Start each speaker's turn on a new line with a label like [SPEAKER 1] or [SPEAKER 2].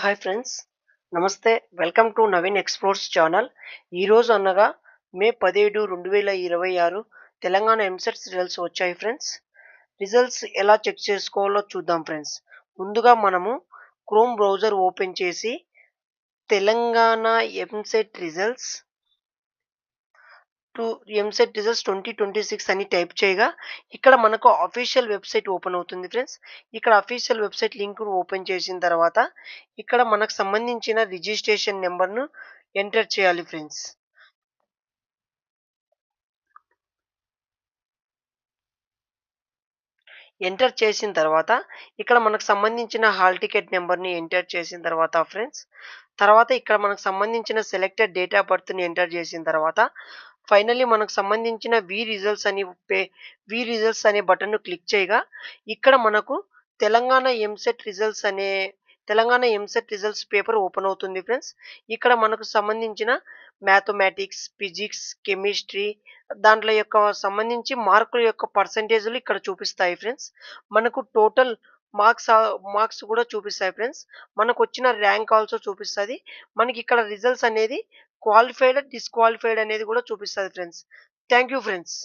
[SPEAKER 1] Hi friends. Namaste. Welcome to Naveen explores channel. ఈరోజు అనగా May 17, 2026 Telangana EAMCET results వచ్చాయి ఫ్రెండ్స్. రిజల్ట్స్ ఎలా చెక్ చేసుకోవాలో చూద్దాం ఫ్రెండ్స్. ముందుగా మనము క్రోమ్ బ్రౌజర్ ఓపెన్ చేసి Telangana EAMCET results EAMCET results 2026 అని టైప్ చేయగా ఇక్కడ మనకు అఫీషియల్ వెబ్‌సైట్ ఓపెన్ అవుతుంది ఫ్రెండ్స్. ఇక్కడ అఫీషియల్ వెబ్‌సైట్ లింక్‌ను ఓపెన్ చేసిన తర్వాత ఇక్కడ మనకు సంబంధించిన రిజిస్ట్రేషన్ నంబర్‌ను ఎంటర్ చేయాలి ఫ్రెండ్స్. ఎంటర్ చేసిన తర్వాత ఇక్కడ మనకు సంబంధించిన హాల్ టికెట్ నంబర్‌ని ఎంటర్ చేసిన తర్వాత ఫ్రెండ్స్, తర్వాత ఇక్కడ మనకు సంబంధించిన సెలెక్టెడ్ డేట్ ఆఫ్ బర్త్‌ని ఎంటర్ చేసిన తర్వాత ఫైనల్లీ మనకు సంబంధించిన వి రిజల్ట్స్ అనే బటన్‌ను క్లిక్ చేయగా ఇక్కడ మనకు తెలంగాణ ఎంసెట్ రిజల్ట్స్ అనే Telangana EAMCET results paper open అవుతుంది ఫ్రెండ్స్. ఇక్కడ మనకు సంబంధించిన మ్యాథమెటిక్స్, ఫిజిక్స్, కెమిస్ట్రీ దాంట్లో యొక్క సంబంధించి మార్కుల యొక్క పర్సెంటేజ్‌లు ఇక్కడ చూపిస్తాయి ఫ్రెండ్స్. మనకు టోటల్ మార్క్స్ కూడా చూపిస్తాయి ఫ్రెండ్స్. మనకొచ్చిన ర్యాంక్ ఆల్సో చూపిస్తది. మనకిక్కడ రిజల్ట్స్ అనేది క్వాలిఫైడ్, డిస్‌క్వాలిఫైడ్ అనేది కూడా చూపిస్తది ఫ్రెండ్స్. Thank you friends.